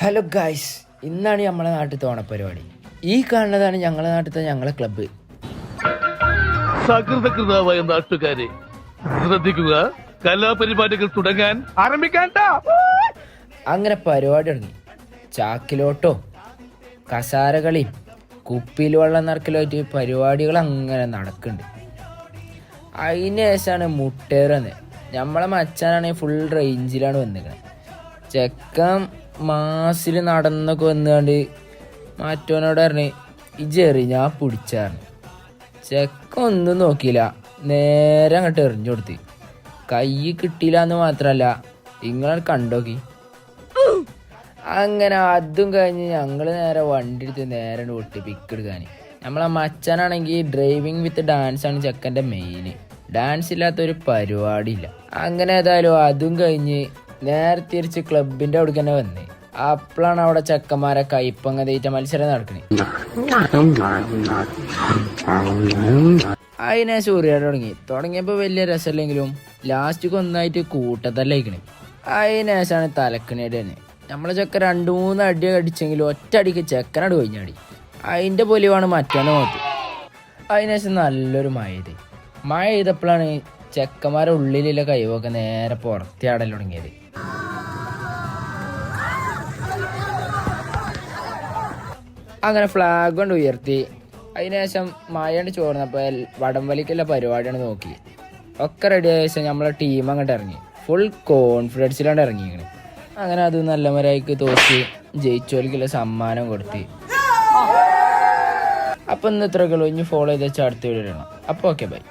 Hello guys, ഇന്നാണ് നമ്മളെ നാട്ടിലത്തെ ഓണപ്പരിപാടി. ഈ കാണുന്നതാണ് ഞങ്ങളുടെ നാട്ടിലത്തെ ഞങ്ങളെ ക്ലബ്ബ്. സകൃതകൃതാവായ നാട്ടുകാരെ ശ്രദ്ധിക്കുക, കലാപരിപാടികൾ തുടങ്ങാൻ ആരംഭിക്കാൻ. അങ്ങനെ പരിപാടി തുടങ്ങി. ചാക്കിലോട്ടോ കസാരകളിയും കുപ്പിയിൽ വെള്ളം നിറക്കലായിട്ട് പരിപാടികൾ അങ്ങനെ നടക്കുന്നുണ്ട്. അതിന് ശേഷമാണ് മുട്ടേറന്ന്. നമ്മളെ മച്ചാനാണെങ്കിൽ ഫുൾ റേഞ്ചിലാണ് വന്നിരിക്കുന്നത്. ചെക്കൻ മാസിൽ നടന്നൊക്കെ വന്നുകൊണ്ട് മറ്റവനോട് പറഞ്ഞ് ഇജെറി ഞാൻ പിടിച്ചായിരുന്നു. ചെക്കൻ ഒന്നും നോക്കിയില്ല, നേരെ അങ്ങോട്ട് എറിഞ്ഞു കൊടുത്ത്. കൈ കിട്ടിയില്ല എന്ന് മാത്രമല്ല, ഇങ്ങളെ കണ്ടോക്കി. അങ്ങനെ അതും കഴിഞ്ഞ് ഞങ്ങൾ നേരെ വണ്ടി എടുത്ത് നേരെ വിട്ട് പിക്ക് എടുക്കാൻ. നമ്മളെ മച്ചാനാണെങ്കിൽ ഡ്രൈവിങ് വിത്ത് ഡാൻസ് ആണ് ചെക്കൻ്റെ മെയിൻ. ഡാൻസ് ഇല്ലാത്തൊരു പരിപാടിയില്ല. അങ്ങനെ ഏതായാലും അതും കഴിഞ്ഞ് നേരെ തിരിച്ച് ക്ലബിൻ്റെ അവിടേക്ക് തന്നെ വന്ന്. അപ്പോഴാണ് അവിടെ ചെക്കന്മാരെ കയ്പങ്ങ തീറ്റ മത്സരം നടക്കണേ. അതിനെ സൂര്യാട് തുടങ്ങിയപ്പോൾ വലിയ രസമില്ലെങ്കിലും ലാസ്റ്റ്ക്ക് ഒന്നായിട്ട് കൂട്ടത്തല്ലേക്കണേ. അതിനേശാണ് തലക്കണേടെ തന്നെ. നമ്മളെ ചെക്കൻ 2-3 അടി അടിച്ചെങ്കിലും ഒറ്റ അടിക്ക് ചെക്കനട് കൊഴിഞ്ഞാടി. അതിൻ്റെ പൊലിവാണ് മറ്റവനെ നോക്കി. അതിനേശം നല്ലൊരു മഴ ചെയ്തപ്പോഴാണ് ചെക്കന്മാരെ ഉള്ളിലുള്ള കൈവൊക്കെ നേരെ പുറത്തിയാടൽ തുടങ്ങിയത്. അങ്ങനെ ഫ്ലാഗ് കൊണ്ട് ഉയർത്തി. അതിനുശേഷം മഴ ചോർന്നപ്പോൾ വടംവലിക്കുള്ള പരിപാടിയാണ് നോക്കി. ഒക്കെ റെഡി ആയ ശേഷം നമ്മളെ ടീം അങ്ങോട്ട് ഇറങ്ങി. ഫുൾ കോൺഫിഡൻസിലാണ് ഇറങ്ങിയിരിക്കണേ. അങ്ങനെ അത് നല്ല മരായിക്ക് തോറ്റ് ജയിച്ചോലിക്കുള്ള സമ്മാനം കൊടുത്ത്. അപ്പം ഇന്ന് ഇത്രയൊക്കെ ഉള്ളൂ. ഇനി ഫോളോ ചെയ്ത് വെച്ചാൽ അടുത്ത വീഡിയോ ഇടണം. അപ്പോൾ ഓക്കെ, ബൈ.